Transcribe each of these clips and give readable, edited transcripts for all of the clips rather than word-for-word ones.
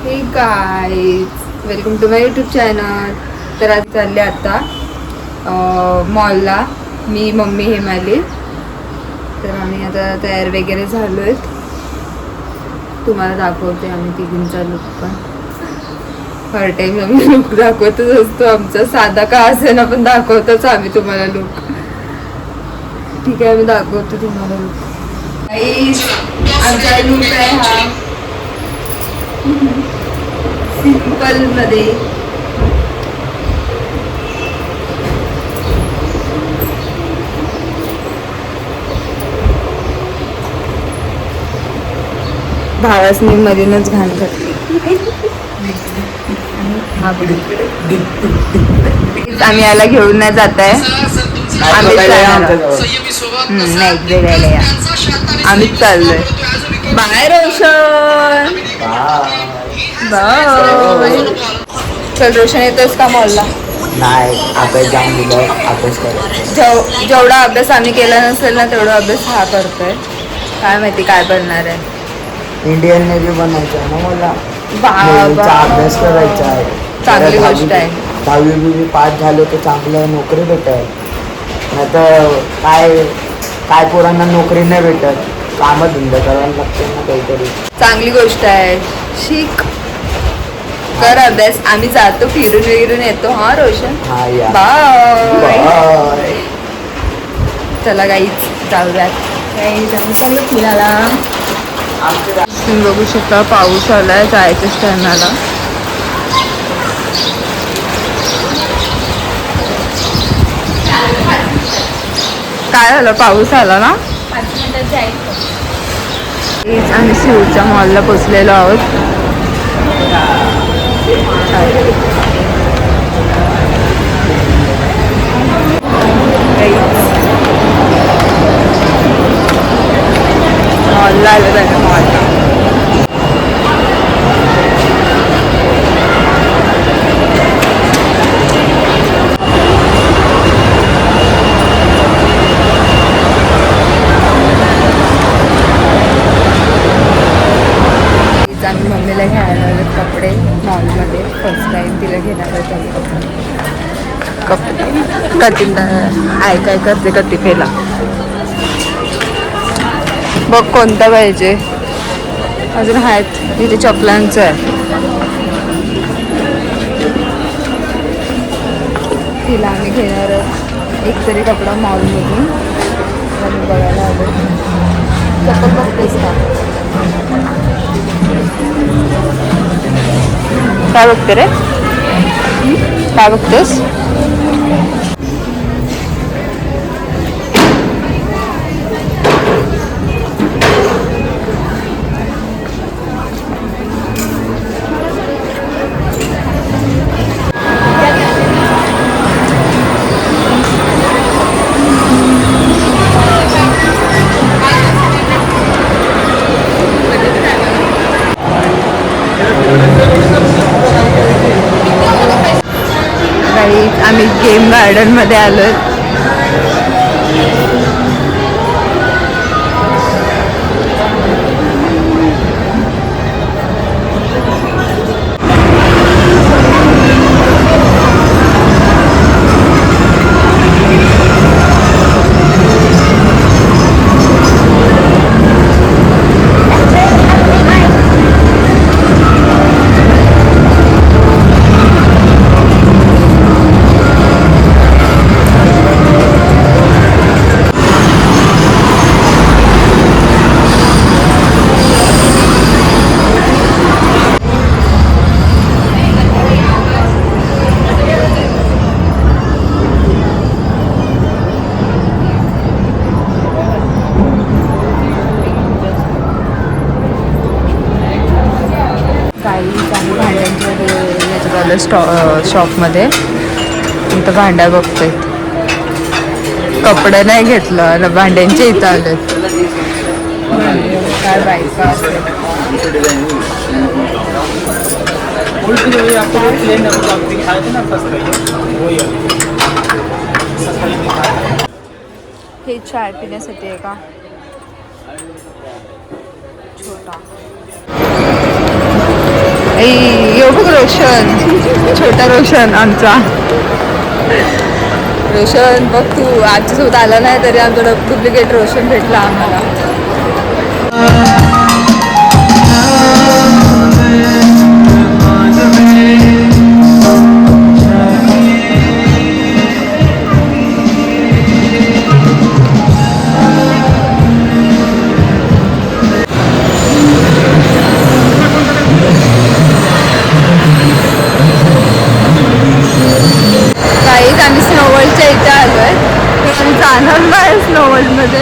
हे guys welcome to my YouTube channel. तर आज चालले आता मॉलला मी मम्मी हेमाली. तर आम्ही आता तयार वगैरे झालो आहेत. तुम्हाला दाखवते आम्ही तिघींचा लुक. पण हर टाईम आम्ही लुक दाखवतच असतो आमचा, साधा का असेना पण दाखवतोच आम्ही तुम्हाला लुक. ठीक आहे, आम्ही दाखवतो तुम्हाला लुक. आमचा लुक आहे हा सिंपल मध्ये. भावासनी मधूनच घाण करते. आम्ही याला घेऊन नाही जात आहे. आम्ही नाही वेगळ्याला या आम्हीच चाललोय. बाय रोशन. बाय. चल रोशन येतोस का मॉलला? नाही, अभ्यास जाऊन दिलं, अभ्यास करायचं. जेवढा अभ्यास आम्ही केला नसेल ना तेवढा अभ्यास हा करतोय. काय माहिती काय बनणार आहे. इंडियन नेव्ही बनायचं आहे ना मला. बाबा अभ्यास करायचा आहे. चांगली गोष्ट आहे. 10वी पास झालो तर चांगलं नोकरी भेटेल. नाही तर काय पोरांना नोकरी नाही भेटत. कामं धंदा करायला लागते ना काहीतरी. चांगली गोष्ट आहे. शिक, कर अभ्यास. आम्ही जातो, फिरून येतो. हा रोशन. हा या. बाय. चला गाईच जाऊयात. चांगलं फिरायला. तुम्ही बघू शकता पाऊस आलाय जायच्याच टायमाला. काय झालं, पाऊस आला ना. 5 मिनिटात जायचं. आम्ही शिवच्या मॉलला पोचलेलो आहोत. मॉलला आलं पाहिजे. मॉलला आम्ही मम्मीला घ्यायला आलो कपडे मॉलमध्ये. फर्स्ट टाईम तिला घेणार आहे कपडे. कटिंग काय करते कटिफेला. बघ कोणता पाहिजे. अजून आहेत इथे चपलांचं आहे. तिला आम्ही घेणार एक तरी कपडा मॉलमधून. आम्ही बघायला आलो. चप्पल बघतेस का? काय बघते रे? काय बघतेस? आम्ही गेम गार्डन मध्ये आलोय. शॉपमध्ये इथं भांड्या बघतोय. कपडे नाही घेतलं आणि भांड्यांचे इथं आले. काय बायका हे चाय पिण्यासाठी आहे का छोटा. यो बघ रोशन, छोटा रोशन आमचा. रोशन बघ तू आमच्यासोबत आला नाही तरी आमचा डुप्लिकेट रोशन भेटला आम्हाला. काहीच आम्ही स्नोवर्ल्डच्या इथे आलोय पण जाणार नाही स्नोवर्ल्डमध्ये.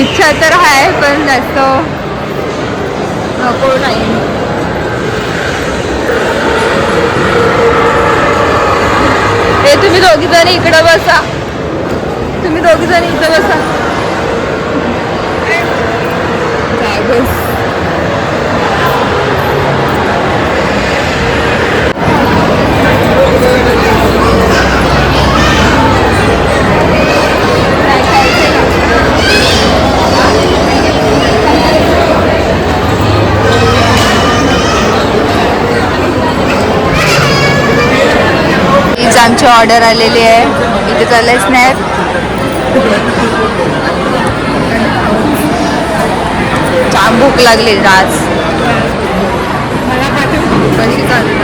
इच्छा तर आहे पण जास्त नको नाही. हे तुम्ही दोघी जण इकडं बसा, तुम्ही दोघी जण इथं बसा. बस आमची ऑर्डर आलेली आहे. इथे चाललंय स्नॅप. जाम भूक लागली आज. कशी चालू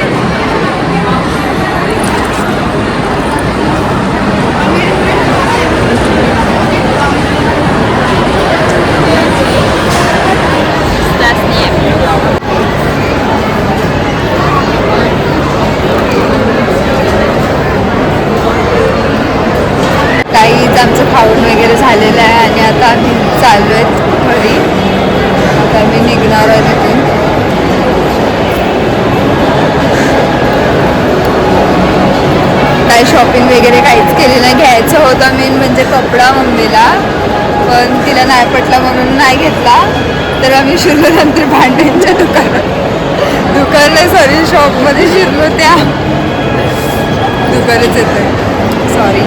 काहीच आमचं खाऊन वगैरे झालेलं आहे आणि आता आम्ही चाललो आहेत घरी. आता आम्ही निघणार आहे तिथून. काही शॉपिंग वगैरे काहीच केली नाही. घ्यायचं होतं मेन म्हणजे कपडा मम्मीला पण तिला नाही पटला म्हणून नाही घेतला. तर आम्ही शिरलो नंतर भांड्यांच्या दुकान सॉरी शॉपमध्ये शिरलो. त्या दुकानच येतोय सॉरी.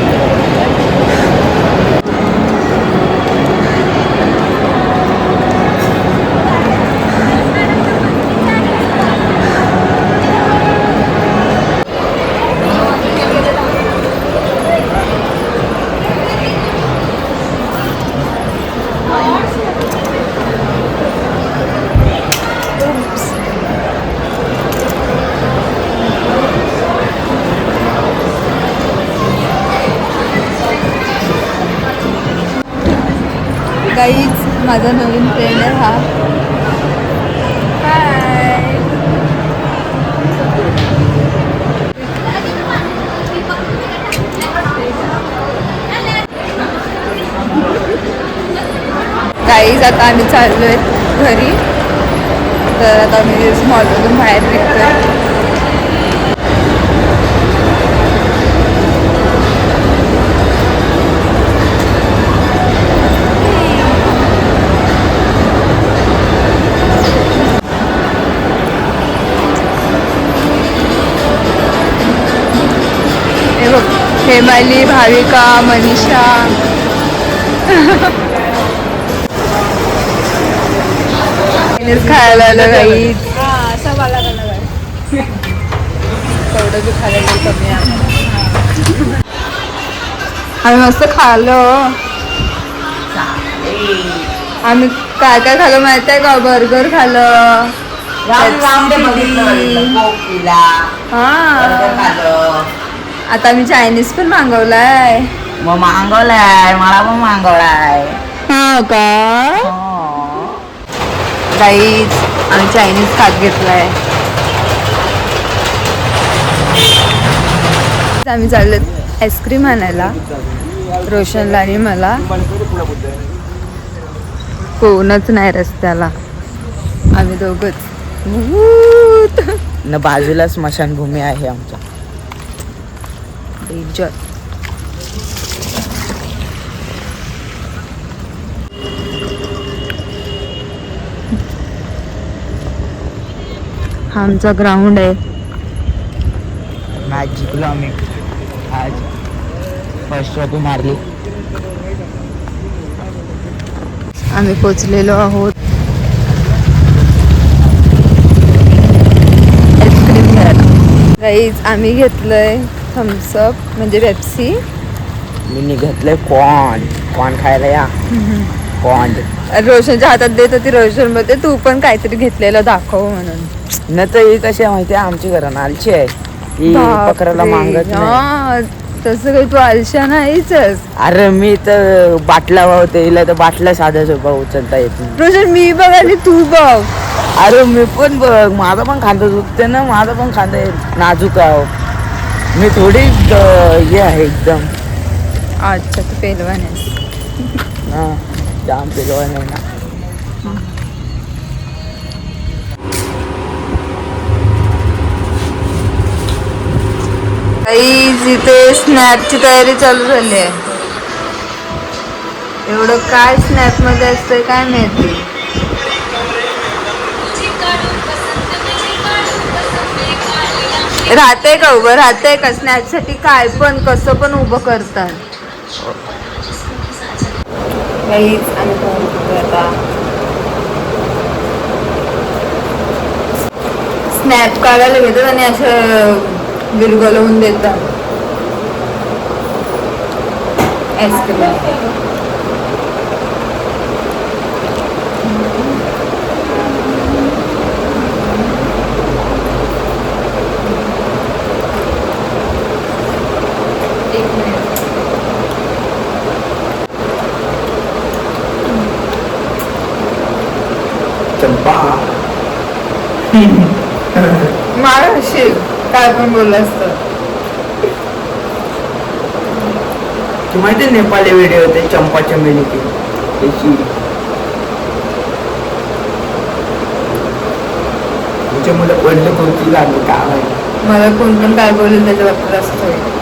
काहीच माझा नवीन फ्रेंड आहे हा. हाय. काहीच आता आम्ही चाललोय घरी. तर आता मी मॉलमधून बाहेर निघतोय. हेमाली, भाविका, मनीषा. खायला आलं काही तेवढं बी खायला कमी आहे. आम्ही मस्त खाल्लो. आम्ही काय काय खाल्लं माहिती आहे का? बर्गर खाल्लं. आता मी चायनीज पण मागवलाय. मग मागवलाय, मला पण मागवलाय. हा का? काहीच आम्ही चायनीज खात घेतलाय. आम्ही चाललो आईस्क्रीम आणायला रोशनला आणि मला. कोणच नाही रस्त्याला, आम्ही दोघंच. न बाजूला स्मशानभूमी आहे आमच्या. डेंजर. हा आमचा ग्राउंड आहे. मॅच जिंकलो आम्ही आज. फर्स्ट ट्रॉफी मारली. आम्ही पोचलेलो आहोत आईस्क्रीम घ्यायला. गाईज आम्ही घेतलंय थम्सअप म्हणजे पेप्सी. मी घेतलंय कॉर्न खायला या. कॉर्न रोशनच्या हातात देत होती. रोशन मध्ये तू पण काहीतरी घेतलेलं दाखव म्हणून. नाही तर ही कशी आहे माहिती आहे, आमची घरानं आलची आहे ही पकडायला मागत नाही. तसं काही तू आलशा नाहीच. अरे मी तर बाटला वाहते, हिला तर बाटला साध्या सोपा उचलता येत नाही. रोशन मी बघ आणि तू बघ. अरे मी पण बघ, माझा पण खांदा दुखते ना, माझा पण खांदा नाजूक आहे. मी थोडी हे आहे एकदम. अच्छा तू पेलवान आहेस. हा जाम पेलवान आहे ना. इथे स्नॅपची तयारी चालू झाली आहे. एवढं काय स्नॅप मध्ये असतंय काय माहिती. राहते का उभं, राहते का स्नॅप साठी काय पण कसं पण उभं करतात. आता स्नॅप काढायला घेतात आणि असं विरगळवून देतात आईस्क्रीम. चंपा मागाशी काय पण बोललं असतं. तू माहिती नेपाळी व्हिडिओ होते चंपा चमेली की त्याची. तुमच्या मुलं पडलं कोणती लागली काय माहिती. मला कोण पण काय बोलेल त्याच्या बाबतीत असतं.